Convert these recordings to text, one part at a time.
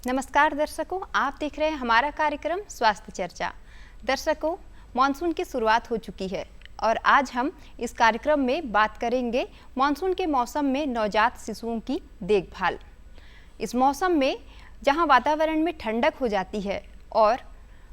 नमस्कार दर्शकों, आप देख रहे हैं हमारा कार्यक्रम स्वास्थ्य चर्चा। दर्शकों, मानसून की शुरुआत हो चुकी है और आज हम इस कार्यक्रम में बात करेंगे मानसून के मौसम में नवजात शिशुओं की देखभाल। इस मौसम में जहां वातावरण में ठंडक हो जाती है और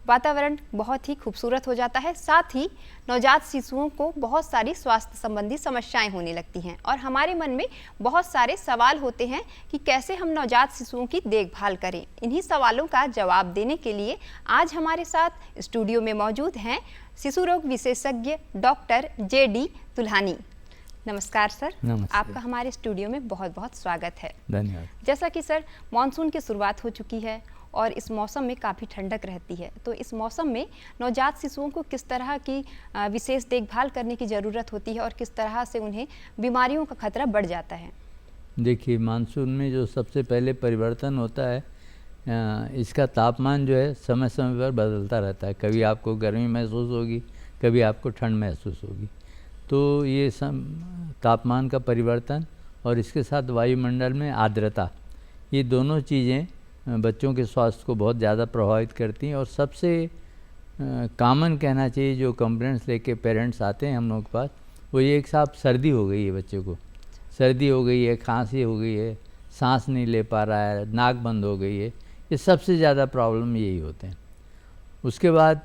वातावरण बहुत ही खूबसूरत हो जाता है, साथ ही नवजात शिशुओं को बहुत सारी स्वास्थ्य संबंधी समस्याएं होने लगती हैं और हमारे मन में बहुत सारे सवाल होते हैं कि कैसे हम नवजात शिशुओं की देखभाल करें। इन्हीं सवालों का जवाब देने के लिए आज हमारे साथ स्टूडियो में मौजूद हैं शिशु रोग विशेषज्ञ डॉक्टर JD तुल्हानी। नमस्कार सर। नमस्ते। आपका हमारे स्टूडियो में बहुत बहुत स्वागत है। धन्यवाद। जैसा कि सर मानसून की शुरुआत हो चुकी है और इस मौसम में काफ़ी ठंडक रहती है, तो इस मौसम में नवजात शिशुओं को किस तरह की विशेष देखभाल करने की ज़रूरत होती है और किस तरह से उन्हें बीमारियों का खतरा बढ़ जाता है? देखिए, मानसून में जो सबसे पहले परिवर्तन होता है, इसका तापमान जो है समय समय पर बदलता रहता है। कभी आपको गर्मी महसूस होगी, कभी आपको ठंड महसूस होगी। तो ये तापमान का परिवर्तन और इसके साथ वायुमंडल में आर्द्रता, ये दोनों चीज़ें बच्चों के स्वास्थ्य को बहुत ज़्यादा प्रभावित करती हैं। और सबसे कॉमन कहना चाहिए जो कंप्लेंट्स लेके पेरेंट्स आते हैं हम लोग के पास, वो ये एक साहब सर्दी हो गई है, बच्चे को सर्दी हो गई है, खांसी हो गई है, सांस नहीं ले पा रहा है, नाक बंद हो गई है। ये सबसे ज़्यादा प्रॉब्लम यही होते हैं। उसके बाद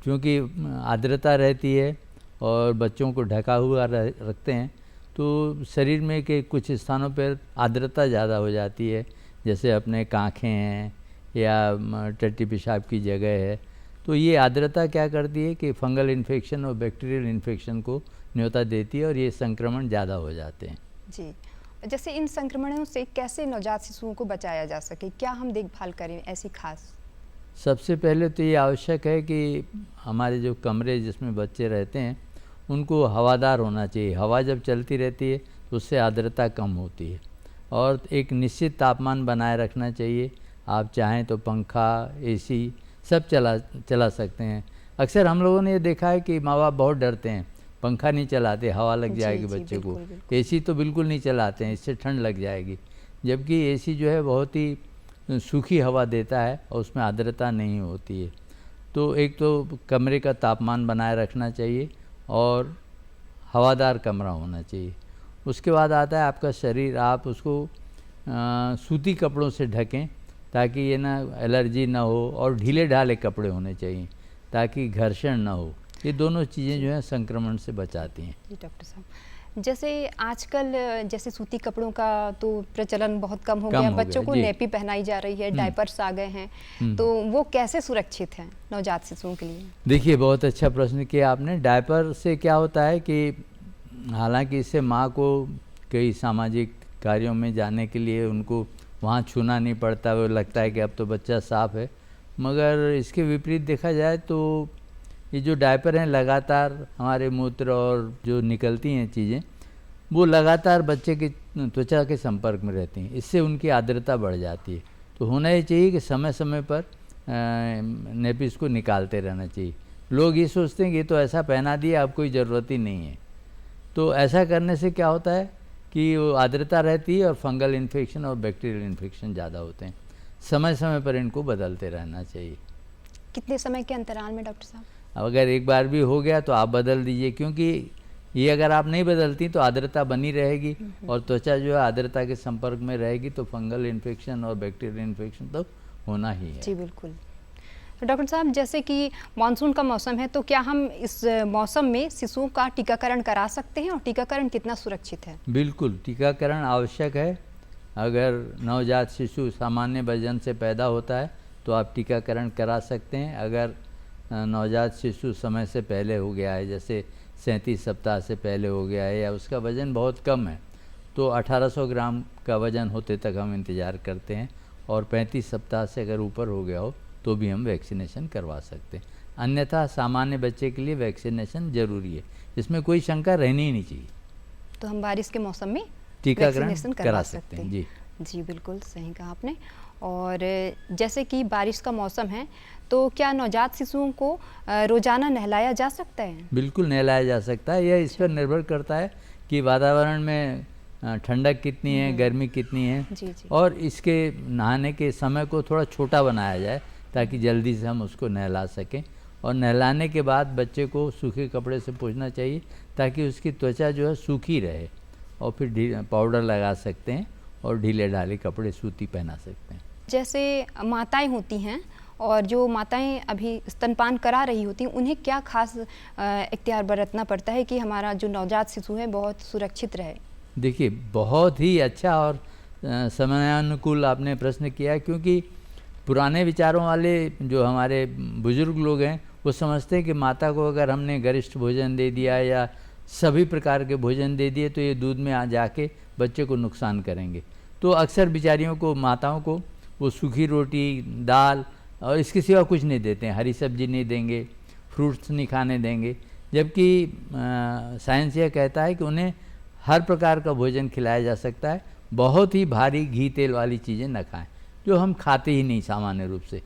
क्योंकि आर्द्रता रहती है और बच्चों को ढका हुआ रखते हैं, तो शरीर में के कुछ स्थानों पर आर्द्रता ज़्यादा हो जाती है, जैसे अपने कांखें हैं या टट्टी पेशाब की जगह है। तो ये आर्द्रता क्या करती है कि फंगल इन्फेक्शन और बैक्टीरियल इन्फेक्शन को न्योता देती है और ये संक्रमण ज़्यादा हो जाते हैं। जी, जैसे इन संक्रमणों से कैसे नवजात शिशुओं को बचाया जा सके, क्या हम देखभाल करें ऐसी खास? सबसे पहले तो ये आवश्यक है कि हमारे जो कमरे जिसमें बच्चे रहते हैं उनको हवादार होना चाहिए। हवा जब चलती रहती है तो उससे आर्द्रता कम होती है और एक निश्चित तापमान बनाए रखना चाहिए। आप चाहें तो पंखा, AC सब चला सकते हैं। अक्सर हम लोगों ने ये देखा है कि माँ बाप बहुत डरते हैं, पंखा नहीं चलाते, हवा लग जाएगी बच्चे को। AC तो बिल्कुल नहीं चलाते हैं, इससे ठंड लग जाएगी। जबकि AC जो है बहुत ही सूखी हवा देता है और उसमें आर्द्रता नहीं होती है। तो एक तो कमरे का तापमान बनाए रखना चाहिए और हवादार कमरा होना चाहिए। उसके बाद आता है आपका शरीर, आप उसको सूती कपड़ों से ढकें ताकि ये ना एलर्जी ना हो, और ढीले ढाले कपड़े होने चाहिए ताकि घर्षण ना हो। ये दोनों चीज़ें जो हैं संक्रमण से बचाती हैं। जी डॉक्टर साहब, जैसे आजकल जैसे सूती कपड़ों का तो प्रचलन बहुत कम हो गया, बच्चों को नेपी पहनाई जा रही है, डायपर्स आ गए हैं, तो वो कैसे सुरक्षित हैं नवजात शिशुओं के लिए? देखिए, बहुत अच्छा प्रश्न किया आपने। डायपर से क्या होता है कि हालांकि इससे माँ को कई सामाजिक कार्यों में जाने के लिए उनको वहाँ छूना नहीं पड़ता, वो लगता है कि अब तो बच्चा साफ है। मगर इसके विपरीत देखा जाए तो ये जो डायपर हैं लगातार हमारे मूत्र और जो निकलती हैं चीज़ें वो लगातार बच्चे की त्वचा के संपर्क में रहती हैं, इससे उनकी आर्द्रता बढ़ जाती है। तो होना ये चाहिए कि समय समय पर नेपीज को निकालते रहना चाहिए। लोग ये सोचते हैं कि ये तो ऐसा पहना दिया, अब कोई ज़रूरत ही नहीं है। तो ऐसा करने से क्या होता है कि वो आर्द्रता रहती है और फंगल इन्फेक्शन और बैक्टीरियल इन्फेक्शन ज़्यादा होते हैं। समय समय पर इनको बदलते रहना चाहिए। कितने समय के अंतराल में डॉक्टर साहब? अगर एक बार भी हो गया तो आप बदल दीजिए, क्योंकि ये अगर आप नहीं बदलती तो आर्द्रता बनी रहेगी और त्वचा जो है आर्द्रता के संपर्क में रहेगी, तो फंगल इन्फेक्शन और बैक्टीरियल इन्फेक्शन तो होना ही है। जी बिल्कुल। तो डॉक्टर साहब, जैसे कि मानसून का मौसम है, तो क्या हम इस मौसम में शिशुओं का टीकाकरण करा सकते हैं और टीकाकरण कितना सुरक्षित है? बिल्कुल, टीकाकरण आवश्यक है। अगर नवजात शिशु सामान्य वजन से पैदा होता है तो आप टीकाकरण करा सकते हैं। अगर नवजात शिशु समय से पहले हो गया है, जैसे 37 सप्ताह से पहले हो गया है, या उसका वज़न बहुत कम है, तो 1800 ग्राम का वज़न होते तक हम इंतज़ार करते हैं। और 35 सप्ताह से अगर ऊपर हो गया हो तो भी हम वैक्सीनेशन करवा सकते हैं। अन्यथा सामान्य बच्चे के लिए वैक्सीनेशन ज़रूरी है, इसमें कोई शंका रहनी ही नहीं चाहिए। तो हम बारिश के मौसम में टीकाकरण करा सकते हैं। जी जी बिल्कुल सही कहा आपने। और जैसे कि बारिश का मौसम है, तो क्या नवजात शिशुओं को रोजाना नहलाया जा सकता है? बिल्कुल नहलाया जा सकता है। यह इस पर निर्भर करता है कि वातावरण में ठंडक कितनी है, गर्मी कितनी है, जी जी। और इसके नहाने के समय को थोड़ा छोटा बनाया जाए ताकि जल्दी से हम उसको नहला सकें। और नहलाने के बाद बच्चे को सूखे कपड़े से पोंछना चाहिए ताकि उसकी त्वचा जो है सूखी रहे, और फिर पाउडर लगा सकते हैं और ढीले ढाले कपड़े सूती पहना सकते हैं। जैसे माताएं होती हैं और जो माताएं अभी स्तनपान करा रही होती हैं, उन्हें क्या खास इख्तियार बरतना पड़ता है कि हमारा जो नवजात शिशु है बहुत सुरक्षित रहे? देखिए, बहुत ही अच्छा और समयानुकूल आपने प्रश्न किया, क्योंकि पुराने विचारों वाले जो हमारे बुजुर्ग लोग हैं वो समझते हैं कि माता को अगर हमने गरिष्ठ भोजन दे दिया या सभी प्रकार के भोजन दे दिए तो ये दूध में आ जाके बच्चे को नुकसान करेंगे। तो अक्सर बेचारियों को, माताओं को, वो सूखी रोटी, दाल और इसके सिवा कुछ नहीं देते हैं, हरी सब्जी नहीं देंगे, फ्रूट्स नहीं खाने देंगे, जबकि साइंस यह कहता है कि उन्हें हर प्रकार का भोजन खिलाया जा सकता है। बहुत ही भारी घी तेल वाली चीज़ें न खाएं, जो हम खाते ही नहीं सामान्य रूप से।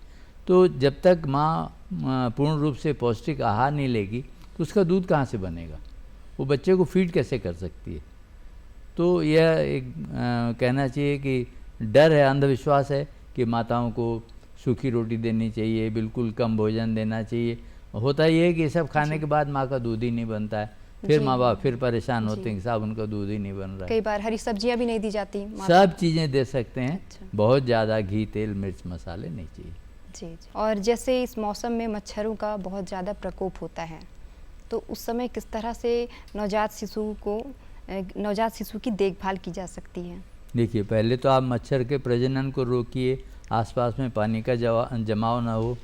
तो जब तक माँ पूर्ण रूप से पौष्टिक आहार नहीं लेगी तो उसका दूध कहाँ से बनेगा, वो बच्चे को फीड कैसे कर सकती है। तो यह एक कहना चाहिए कि डर है, अंधविश्वास है कि माताओं को सूखी रोटी देनी चाहिए, बिल्कुल कम भोजन देना चाहिए। होता ये है कि ये सब खाने के बाद माँ का दूध ही नहीं बनता है, फिर माँ बाप फिर परेशान होते हैं कि साहब उनका दूध ही नहीं बन रहा है। कई बार हरी सब्जियां भी नहीं दी जाती। सब चीज़ें दे सकते हैं, बहुत ज़्यादा घी तेल मिर्च मसाले नहीं चाहिए। जी जी। और जैसे इस मौसम में मच्छरों का बहुत ज़्यादा प्रकोप होता है, तो उस समय किस तरह से नवजात शिशु की देखभाल की जा सकती है? देखिए, पहले तो आप मच्छर के प्रजनन को रोकिए, आसपास में पानी का जमाव ना हो,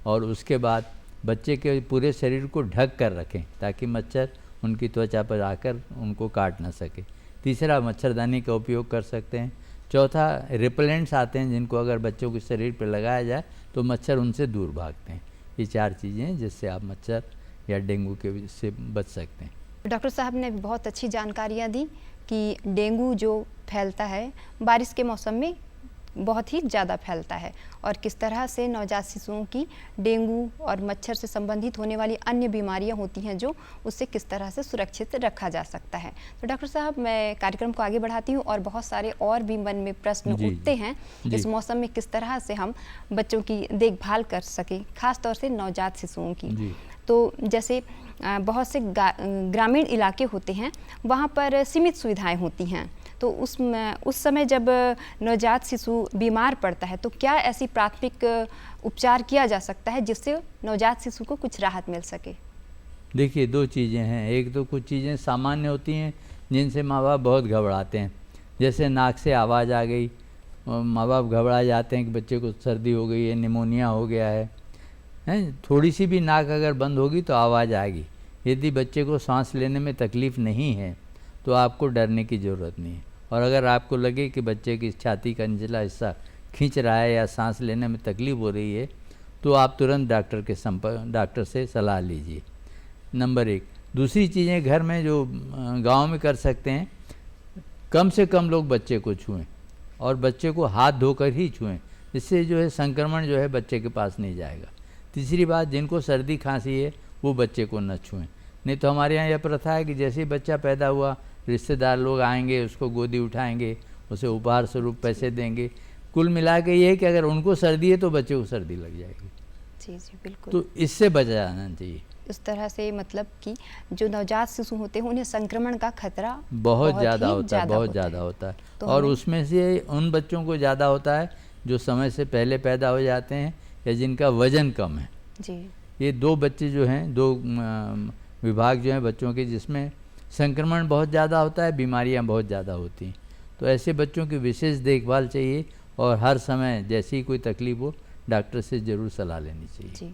और उसके बाद बच्चे के पूरे शरीर को ढक कर रखें ताकि मच्छर उनकी त्वचा पर आकर उनको काट ना सके। तीसरा, मच्छरदानी का उपयोग कर सकते हैं। चौथा, रिपेलेंट्स आते हैं जिनको अगर बच्चों के शरीर पर लगाया जाए तो मच्छर उनसे दूर भागते हैं। ये 4 चीज़ें हैं जिससे आप मच्छर या डेंगू के से बच सकते हैं। डॉक्टर साहब ने बहुत अच्छी जानकारियाँ दी कि डेंगू जो फैलता है बारिश के मौसम में बहुत ही ज़्यादा फैलता है, और किस तरह से नवजात शिशुओं की डेंगू और मच्छर से संबंधित होने वाली अन्य बीमारियां होती हैं जो उससे किस तरह से सुरक्षित रखा जा सकता है। तो डॉक्टर साहब, मैं कार्यक्रम को आगे बढ़ाती हूँ और बहुत सारे और भी मन में प्रश्न उठते हैं इस मौसम में किस तरह से हम बच्चों की देखभाल कर सकें, खास तौर से नवजात शिशुओं की। तो जैसे बहुत से ग्रामीण इलाके होते हैं, वहाँ पर सीमित सुविधाएँ होती हैं, तो उस समय जब नवजात शिशु बीमार पड़ता है तो क्या ऐसी प्राथमिक उपचार किया जा सकता है जिससे नवजात शिशु को कुछ राहत मिल सके? देखिए, 2 चीज़ें हैं। एक तो कुछ चीज़ें सामान्य होती हैं जिनसे माँ बाप बहुत घबराते हैं, जैसे नाक से आवाज़ आ गई, माँ बाप घबरा जाते हैं कि बच्चे को सर्दी हो गई है, निमोनिया हो गया है। थोड़ी सी भी नाक अगर बंद होगी तो आवाज़ आएगी। यदि बच्चे को सांस लेने में तकलीफ़ नहीं है तो आपको डरने की ज़रूरत नहीं है। और अगर आपको लगे कि बच्चे की छाती का निचला हिस्सा खींच रहा है या सांस लेने में तकलीफ़ हो रही है तो आप तुरंत डॉक्टर से सलाह लीजिए, नंबर 1। दूसरी चीज़ें घर में जो गांव में कर सकते हैं, कम से कम लोग बच्चे को छुएं और बच्चे को हाथ धोकर ही छुएं, इससे जो है संक्रमण जो है बच्चे के पास नहीं जाएगा। तीसरी बात, जिनको सर्दी खांसी है वो बच्चे को न छुएं, नहीं तो हमारे यहाँ यह प्रथा है कि जैसे ही बच्चा पैदा हुआ रिश्तेदार लोग आएंगे, उसको गोदी उठाएंगे, उसे उपहार स्वरूप पैसे देंगे। कुल मिला के ये है कि अगर उनको सर्दी है तो बच्चे को सर्दी लग जाएगी। जी जी, बिल्कुल। तो इससे बचा जाना चाहिए। इस तरह से मतलब कि जो नवजात शिशु होते हैं उन्हें संक्रमण का खतरा बहुत ज़्यादा होता है, बहुत ज़्यादा होता है। तो और उसमें से उन बच्चों को ज़्यादा होता है जो समय से पहले पैदा हो जाते हैं या जिनका वज़न कम है। जी, ये 2 बच्चे जो हैं, 2 विभाग जो हैं बच्चों के, जिसमें संक्रमण बहुत ज़्यादा होता है, बीमारियां बहुत ज़्यादा होती हैं। तो ऐसे बच्चों की विशेष देखभाल चाहिए और हर समय जैसी कोई तकलीफ हो डॉक्टर से ज़रूर सलाह लेनी चाहिए। जी।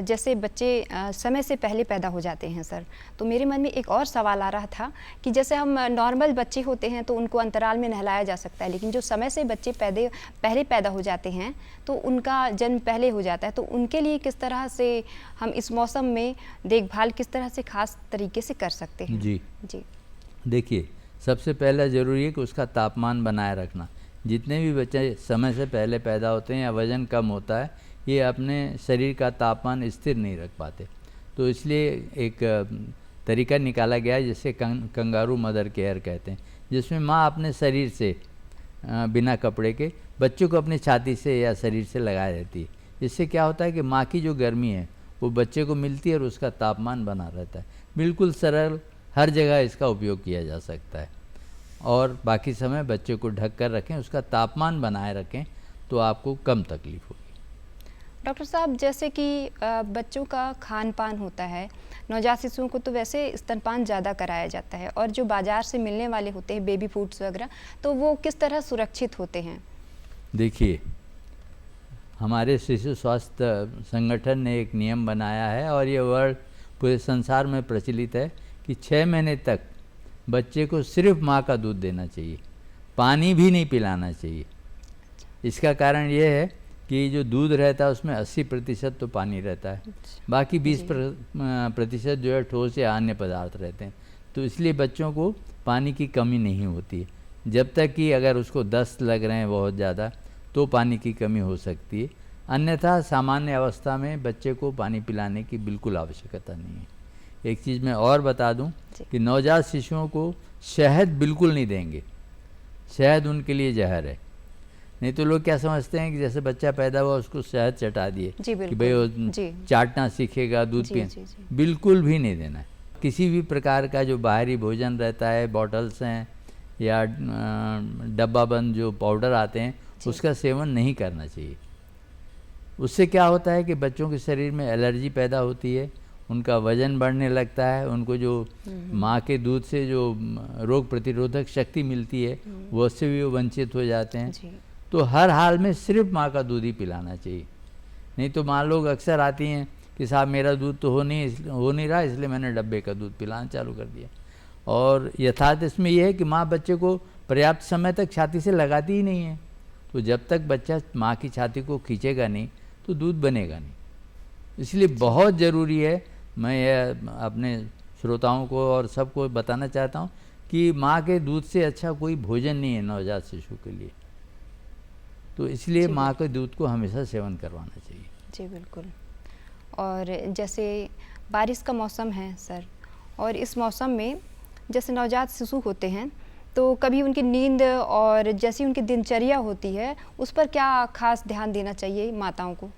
जैसे बच्चे समय से पहले पैदा हो जाते हैं सर, तो मेरे मन में एक और सवाल आ रहा था कि जैसे हम नॉर्मल बच्चे होते हैं तो उनको अंतराल में नहलाया जा सकता है, लेकिन जो समय से बच्चे पहले पैदा हो जाते हैं तो उनका जन्म पहले हो जाता है, तो उनके लिए किस तरह से हम इस मौसम में देखभाल किस तरह से खास तरीके से कर सकते हैं? जी जी, देखिए, सबसे पहला ज़रूरी है कि उसका तापमान बनाए रखना। जितने भी बच्चे समय से पहले पैदा होते हैं या वज़न कम होता है, ये अपने शरीर का तापमान स्थिर नहीं रख पाते, तो इसलिए एक तरीका निकाला गया है जिसे कंगारू मदर केयर कहते हैं, जिसमें माँ अपने शरीर से बिना कपड़े के बच्चों को अपनी छाती से या शरीर से लगाए रहती है। इससे क्या होता है कि माँ की जो गर्मी है वो बच्चे को मिलती है और उसका तापमान बना रहता है। बिल्कुल सरल, हर जगह इसका उपयोग किया जा सकता है। और बाकी समय बच्चे को ढक कर रखें, उसका तापमान बनाए रखें, तो आपको कम तकलीफ होगी। डॉक्टर साहब, जैसे कि बच्चों का खान पान होता है, नवजात शिशुओं को तो वैसे स्तनपान ज़्यादा कराया जाता है, और जो बाज़ार से मिलने वाले होते हैं बेबी फूड्स वगैरह, तो वो किस तरह सुरक्षित होते हैं? देखिए, हमारे शिशु स्वास्थ्य संगठन ने एक नियम बनाया है और ये वर्ल्ड पूरे संसार में प्रचलित है कि 6 महीने तक बच्चे को सिर्फ माँ का दूध देना चाहिए, पानी भी नहीं पिलाना चाहिए। इसका कारण ये है कि जो दूध रहता है उसमें 80% तो पानी रहता है, बाकी 20% जो है ठोस या अन्य पदार्थ रहते हैं। तो इसलिए बच्चों को पानी की कमी नहीं होती है। जब तक कि अगर उसको दस्त लग रहे हैं बहुत ज़्यादा, तो पानी की कमी हो सकती है, अन्यथा सामान्य अवस्था में बच्चे को पानी पिलाने की बिल्कुल आवश्यकता नहीं है। एक चीज़ मैं और बता दूं कि नवजात शिशुओं को शहद बिल्कुल नहीं देंगे। शहद उनके लिए जहर है। नहीं तो लोग क्या समझते हैं कि जैसे बच्चा पैदा हुआ उसको शहद चटा दिए कि भाई वो चाटना सीखेगा, दूध पिए। बिल्कुल भी नहीं देना है। किसी भी प्रकार का जो बाहरी भोजन रहता है, बॉटल्स हैं या डब्बा बंद जो पाउडर आते हैं, उसका सेवन नहीं करना चाहिए। उससे क्या होता है कि बच्चों के शरीर में एलर्जी पैदा होती है, उनका वजन बढ़ने लगता है, उनको जो माँ के दूध से जो रोग प्रतिरोधक शक्ति मिलती है वो उससे भी वो वंचित हो जाते हैं। तो हर हाल में सिर्फ माँ का दूध ही पिलाना चाहिए। नहीं तो माँ लोग अक्सर आती हैं कि साहब मेरा दूध तो हो नहीं रहा, इसलिए मैंने डब्बे का दूध पिलाना चालू कर दिया। और यथार्थ इसमें यह है कि माँ बच्चे को पर्याप्त समय तक छाती से लगाती ही नहीं है। तो जब तक बच्चा माँ की छाती को खींचेगा नहीं तो दूध बनेगा नहीं। इसलिए बहुत ज़रूरी है, मैं यह अपने श्रोताओं को और सबको बताना चाहता हूँ कि माँ के दूध से अच्छा कोई भोजन नहीं है नवजात शिशु के लिए। तो इसलिए माँ के दूध को हमेशा सेवन करवाना चाहिए। जी बिल्कुल। और जैसे बारिश का मौसम है सर, और इस मौसम में जैसे नवजात शिशु होते हैं तो कभी उनकी नींद और जैसी उनकी दिनचर्या होती है उस पर क्या खास ध्यान देना चाहिए माताओं को?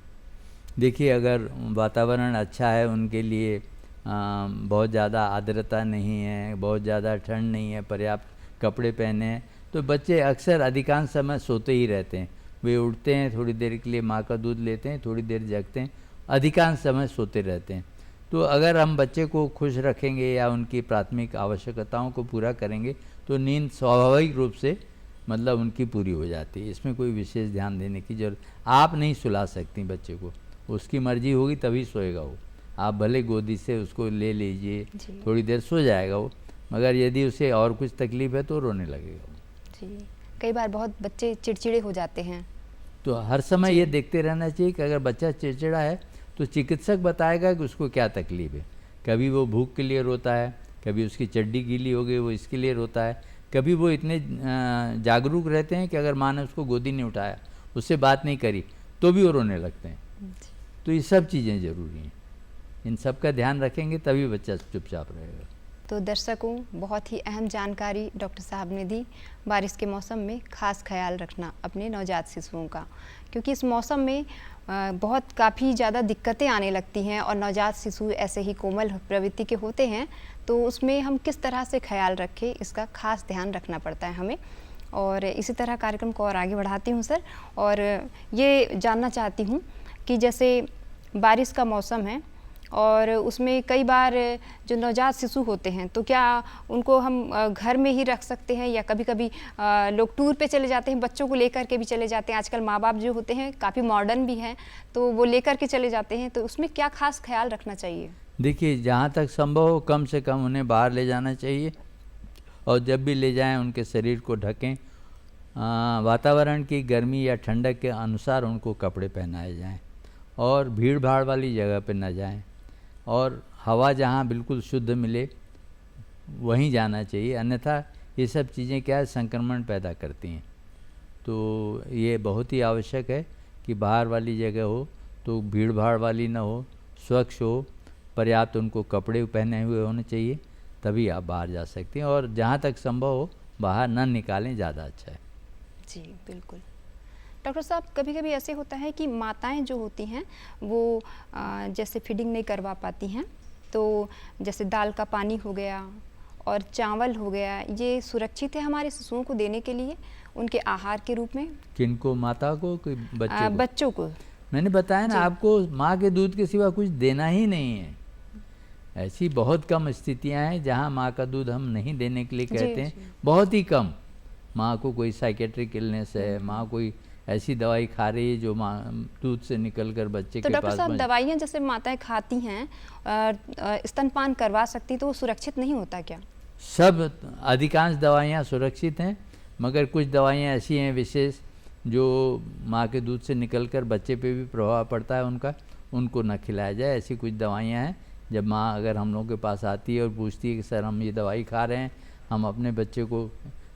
देखिए, अगर वातावरण अच्छा है उनके लिए, बहुत ज़्यादा आर्द्रता नहीं है, बहुत ज़्यादा ठंड नहीं है, पर्याप्त कपड़े पहने हैं, तो बच्चे अक्सर अधिकांश समय सोते ही रहते हैं। वे उठते हैं, थोड़ी देर के लिए माँ का दूध लेते हैं, थोड़ी देर जगते हैं, अधिकांश समय सोते रहते हैं। तो अगर हम बच्चे को खुश रखेंगे या उनकी प्राथमिक आवश्यकताओं को पूरा करेंगे तो नींद स्वाभाविक रूप से मतलब उनकी पूरी हो जाती है। इसमें कोई विशेष ध्यान देने की जरूरत, आप नहीं सुला सकती बच्चे को, उसकी मर्जी होगी तभी सोएगा वो। आप भले गोदी से उसको ले लीजिए, थोड़ी देर सो जाएगा वो, मगर यदि उसे और कुछ तकलीफ है तो रोने लगेगा वो। जी, कई बार बहुत बच्चे चिड़चिड़े हो जाते हैं। तो हर समय ये देखते रहना चाहिए कि अगर बच्चा चिड़चिड़ा है तो चिकित्सक बताएगा कि उसको क्या तकलीफ है। कभी वो भूख के लिए रोता है, कभी उसकी चड्डी गीली हो गई वो इसके लिए रोता है, कभी वो इतने जागरूक रहते हैं कि अगर माँ ने उसको गोदी नहीं उठाया, उससे बात नहीं करी, तो भी वो रोने लगते हैं। तो ये सब चीज़ें ज़रूरी हैं, इन सब का ध्यान रखेंगे तभी बच्चा चुपचाप रहेगा। तो दर्शकों, बहुत ही अहम जानकारी डॉक्टर साहब ने दी। बारिश के मौसम में खास ख्याल रखना अपने नवजात शिशुओं का, क्योंकि इस मौसम में बहुत काफ़ी ज़्यादा दिक्कतें आने लगती हैं और नवजात शिशु ऐसे ही कोमल प्रवृत्ति के होते हैं, तो उसमें हम किस तरह से ख्याल रखें इसका खास ध्यान रखना पड़ता है हमें। और इसी तरह कार्यक्रम को और आगे बढ़ाती हूँ सर, और ये जानना चाहती हूँ कि जैसे बारिश का मौसम है और उसमें कई बार जो नवजात शिशु होते हैं तो क्या उनको हम घर में ही रख सकते हैं, या कभी कभी लोग टूर पे चले जाते हैं, बच्चों को लेकर के भी चले जाते हैं। आजकल माँ बाप जो होते हैं काफ़ी मॉडर्न भी हैं, तो वो लेकर के चले जाते हैं, तो उसमें क्या खास ख्याल रखना चाहिए? देखिए, जहाँ तक संभव हो कम से कम उन्हें बाहर ले जाना चाहिए, और जब भी ले जाएं उनके शरीर को ढकें। वातावरण की गर्मी या ठंडक के अनुसार उनको कपड़े पहनाए जाएं, और भीड़ भाड़ वाली जगह पर न जाएं, और हवा जहाँ बिल्कुल शुद्ध मिले वहीं जाना चाहिए, अन्यथा ये सब चीज़ें क्या है, संक्रमण पैदा करती हैं। तो ये बहुत ही आवश्यक है कि बाहर वाली जगह हो तो भीड़ भाड़ वाली ना हो, स्वच्छ हो, पर्याप्त उनको कपड़े पहने हुए होने चाहिए, तभी आप बाहर जा सकते हैं। और जहाँ तक संभव हो बाहर ना निकालें, ज़्यादा अच्छा है। जी बिल्कुल। डॉक्टर साहब, कभी कभी ऐसे होता है कि माताएं जो होती हैं वो जैसे फीडिंग नहीं करवा पाती हैं, तो जैसे दाल का पानी हो गया और चावल हो गया, ये सुरक्षित है हमारे शिशुओं को देने के लिए उनके आहार के रूप में? किनको, माता को कि बच्चे को? बच्चों को। मैंने बताया ना जी। आपको, माँ के दूध के सिवा कुछ देना ही नहीं है। ऐसी बहुत कम स्थितियां हैं जहाँ माँ का दूध हम नहीं देने के लिए कहते हैं, जी। बहुत ही कम। माँ को कोई साइकेट्रिक इलनेस है, माँ कोई ऐसी दवाई खा रही है जो माँ दूध से निकल कर बच्चे तो के डॉक्टर पास साहब, दवाइयाँ जैसे माताएं खाती हैं स्तनपान करवा सकती, तो वो सुरक्षित नहीं होता क्या? सब अधिकांश दवाइयाँ सुरक्षित हैं, मगर कुछ दवाइयाँ ऐसी हैं विशेष जो माँ के दूध से निकलकर बच्चे पे भी प्रभाव पड़ता है उनका, उनको न खिलाया जाए। ऐसी कुछ दवाइयाँ हैं, जब माँ अगर हम लोगों के पास आती है और पूछती है कि सर हम ये दवाई खा रहे हैं, हम अपने बच्चे को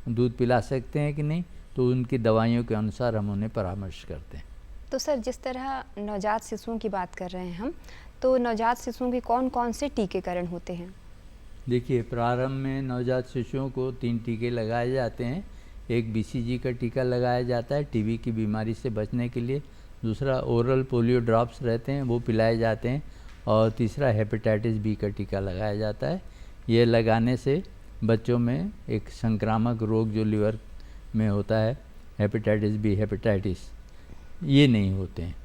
दूध पिला सकते हैं कि नहीं, तो उनकी दवाइयों के अनुसार हम उन्हें परामर्श करते हैं। तो सर, जिस तरह नवजात शिशुओं की बात कर रहे हैं हम, तो नवजात शिशुओं के कौन कौन से टीकाकरण होते हैं? देखिए, प्रारंभ में नवजात शिशुओं को 3 टीके लगाए जाते हैं। एक BCG का टीका लगाया जाता है टीबी की बीमारी से बचने के लिए, दूसरा ओरल पोलियो ड्रॉप्स रहते हैं वो पिलाए जाते हैं, और तीसरा हेपेटाइटिस बी का टीका लगाया जाता है। ये लगाने से बच्चों में एक संक्रामक रोग जो लिवर में होता है, हेपेटाइटिस बी, हेपेटाइटिस, ये नहीं होते हैं।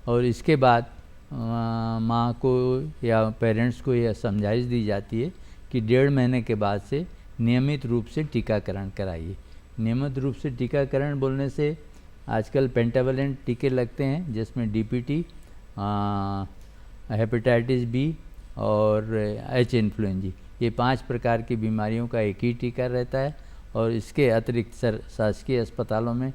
और इसके बाद माँ को या पेरेंट्स को यह समझाइश दी जाती है कि 1.5 महीने के बाद से नियमित रूप से टीकाकरण कराइए। नियमित रूप से टीकाकरण बोलने से आजकल पेंटावलेंट टीके लगते हैं, जिसमें DPT, हेपेटाइटिस बी और H इन्फ्लुएंजी, ये 5 प्रकार की बीमारियों का एक ही टीका रहता है। और इसके अतिरिक्त शासकीय अस्पतालों में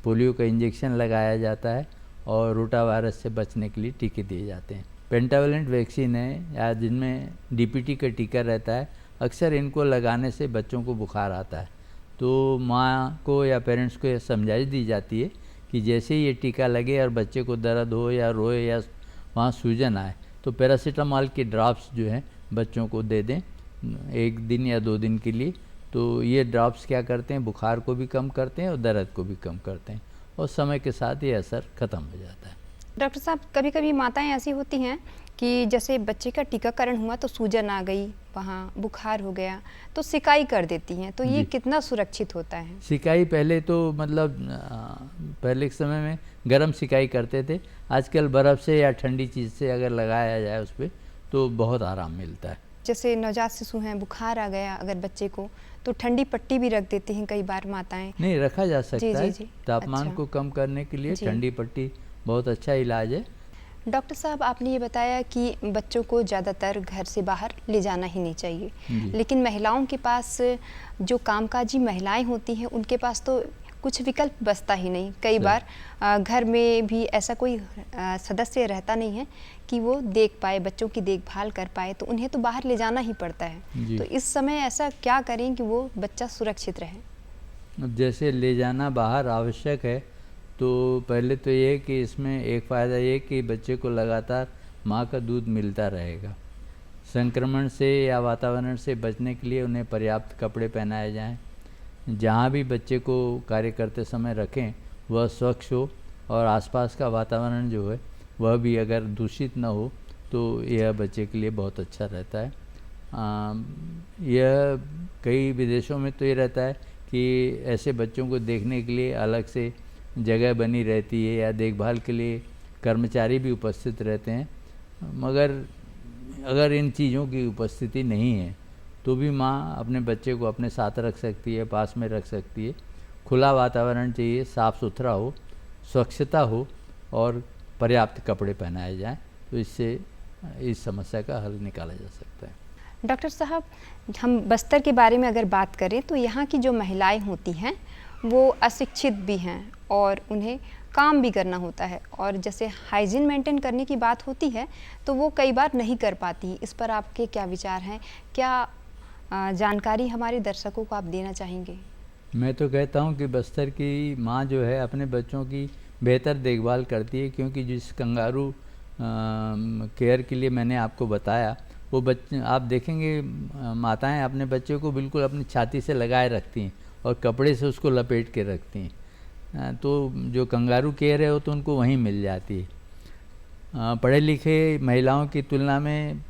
पोलियो का इंजेक्शन लगाया जाता है और रोटा वायरस से बचने के लिए टीके दिए जाते हैं। पेंटावलेंट वैक्सीन है या जिनमें DPT का टीका रहता है, अक्सर इनको लगाने से बच्चों को बुखार आता है, तो माँ को या पेरेंट्स को यह समझाइश दी जाती है कि जैसे ही ये टीका लगे और बच्चे को दर्द हो या रोए या वहाँ सूजन आए, तो पैरासीटामॉल के ड्रॉप्स जो हैं बच्चों को दे दें 1 दिन या 2 दिन के लिए। तो ये ड्रॉप्स क्या करते हैं, बुखार को भी कम करते हैं और दर्द को भी कम करते हैं, और समय के साथ ये असर ख़त्म हो जाता है। डॉक्टर साहब, कभी कभी माताएं ऐसी होती हैं कि जैसे बच्चे का टीकाकरण हुआ तो सूजन आ गई, वहाँ बुखार हो गया, तो सिकाई कर देती हैं, तो ये कितना सुरक्षित होता है? सिकाई पहले तो मतलब पहले के समय में गर्म सिकाई करते थे, आजकल बर्फ़ से या ठंडी चीज़ से अगर लगाया जाए उस पर तो बहुत आराम मिलता है। जैसे नवजात शिशु हैं, बुखार आ गया अगर बच्चे को, तो ठंडी पट्टी भी रख देती हैं कई बार माताएं। नहीं, रखा जा सकता है। जी। तापमान अच्छा। को कम करने के लिए ठंडी पट्टी बहुत अच्छा इलाज है। डॉक्टर साहब, आपने ये बताया कि बच्चों को ज़्यादातर घर से बाहर ले जाना ही नहीं चाहिए, लेकिन महिलाओं के पास, जो कामकाजी महिलाएं होती हैं, उनके पास तो कुछ विकल्प बचता ही नहीं। कई बार घर में भी ऐसा कोई सदस्य रहता नहीं है कि वो देख पाए, बच्चों की देखभाल कर पाए, तो उन्हें तो बाहर ले जाना ही पड़ता है। तो इस समय ऐसा क्या करें कि वो बच्चा सुरक्षित रहे? अब जैसे ले जाना बाहर आवश्यक है, तो पहले तो ये कि इसमें एक फ़ायदा ये कि बच्चे को लगातार माँ का दूध मिलता रहेगा। संक्रमण से या वातावरण से बचने के लिए उन्हें पर्याप्त कपड़े पहनाए जाएं। जहाँ भी बच्चे को कार्य करते समय रखें वह स्वच्छ हो, और आसपास का वातावरण जो है वह भी अगर दूषित न हो तो यह बच्चे के लिए बहुत अच्छा रहता है। यह कई विदेशों में तो ये रहता है कि ऐसे बच्चों को देखने के लिए अलग से जगह बनी रहती है या देखभाल के लिए कर्मचारी भी उपस्थित रहते हैं, मगर अगर इन चीज़ों की उपस्थिति नहीं है तो भी माँ अपने बच्चे को अपने साथ रख सकती है, पास में रख सकती है। खुला वातावरण चाहिए, साफ़ सुथरा हो, स्वच्छता हो और पर्याप्त कपड़े पहनाए जाएं, तो इससे इस समस्या का हल निकाला जा सकता है। डॉक्टर साहब, हम बस्तर के बारे में अगर बात करें तो यहाँ की जो महिलाएं होती हैं वो अशिक्षित भी हैं और उन्हें काम भी करना होता है, और जैसे हाइजीन मेंटेन करने की बात होती है तो वो कई बार नहीं कर पाती। इस पर आपके क्या विचार हैं? क्या जानकारी हमारे दर्शकों को आप देना चाहेंगे? मैं तो कहता हूँ कि बस्तर की माँ जो है अपने बच्चों की बेहतर देखभाल करती है, क्योंकि जिस कंगारू केयर के लिए मैंने आपको बताया, वो बच्चे आप देखेंगे माताएं अपने बच्चे को बिल्कुल अपनी छाती से लगाए रखती हैं, और कपड़े से उसको लपेट के रखती हैं। तो जो कंगारू केयर है वो तो उनको वहीं मिल जाती है। पढ़े लिखे महिलाओं की तुलना में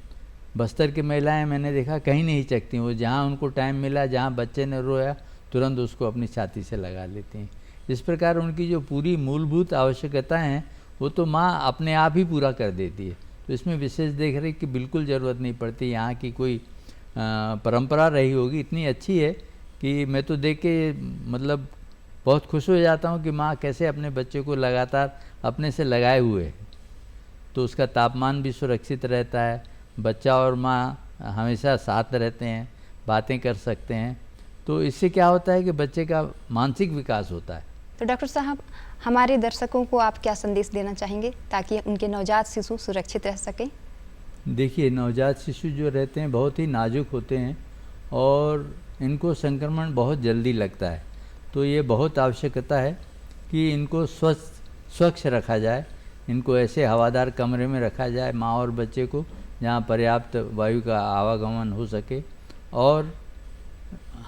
बस्तर की महिलाएं मैंने देखा कहीं नहीं हिचकती, वो जहाँ उनको टाइम मिला, जहाँ बच्चे ने रोया तुरंत उसको अपनी छाती से लगा लेती हैं। इस प्रकार उनकी जो पूरी मूलभूत आवश्यकताएं हैं वो तो माँ अपने आप ही पूरा कर देती है। तो इसमें विशेष देख रेख की बिल्कुल ज़रूरत नहीं पड़ती। यहाँ की कोई परंपरा रही होगी इतनी अच्छी है कि मैं तो देख के मतलब बहुत खुश हो जाता हूँ कि माँ कैसे अपने बच्चे को लगातार अपने से लगाए हुए है। तो उसका तापमान भी सुरक्षित रहता है, बच्चा और माँ हमेशा साथ रहते हैं, बातें कर सकते हैं। तो इससे क्या होता है कि बच्चे का मानसिक विकास होता है। तो डॉक्टर साहब, हमारे दर्शकों को आप क्या संदेश देना चाहेंगे ताकि उनके नवजात शिशु सुरक्षित रह सकें? देखिए, नवजात शिशु जो रहते हैं बहुत ही नाजुक होते हैं और इनको संक्रमण बहुत जल्दी लगता है। तो ये बहुत आवश्यकता है कि इनको स्वच्छ रखा जाए, इनको ऐसे हवादार कमरे में रखा जाए माँ और बच्चे को, जहाँ पर्याप्त वायु का आवागमन हो सके, और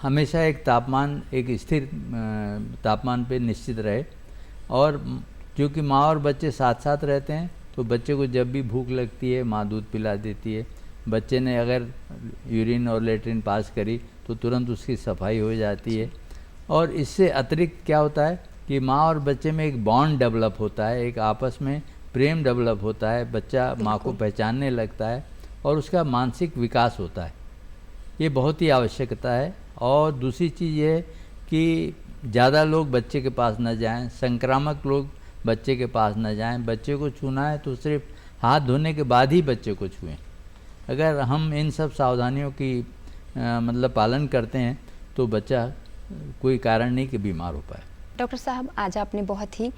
हमेशा एक स्थिर तापमान पे निश्चित रहे। और जो कि माँ और बच्चे साथ साथ रहते हैं तो बच्चे को जब भी भूख लगती है माँ दूध पिला देती है। बच्चे ने अगर यूरिन और लेट्रिन पास करी तो तुरंत उसकी सफाई हो जाती है। और इससे अतिरिक्त क्या होता है कि माँ और बच्चे में एक बॉन्ड डेवलप होता है, एक आपस में प्रेम डेवलप होता है, बच्चा माँ को पहचानने लगता है और उसका मानसिक विकास होता है। ये बहुत ही आवश्यकता है। और दूसरी चीज़ ये है कि ज़्यादा लोग बच्चे के पास न जाएं, संक्रामक लोग बच्चे के पास न जाएं। बच्चे को छूना है तो सिर्फ हाथ धोने के बाद ही बच्चे को छुएं। अगर हम इन सब सावधानियों की मतलब पालन करते हैं तो बच्चा कोई कारण नहीं कि बीमार हो पाए। डॉक्टर साहब, आज आपने बहुत ही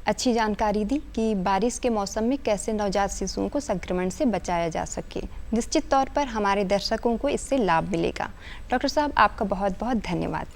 अच्छी जानकारी दी कि बारिश के मौसम में कैसे नवजात शिशुओं को संक्रमण से बचाया जा सके। निश्चित तौर पर हमारे दर्शकों को इससे लाभ मिलेगा। डॉक्टर साहब, आपका बहुत बहुत धन्यवाद।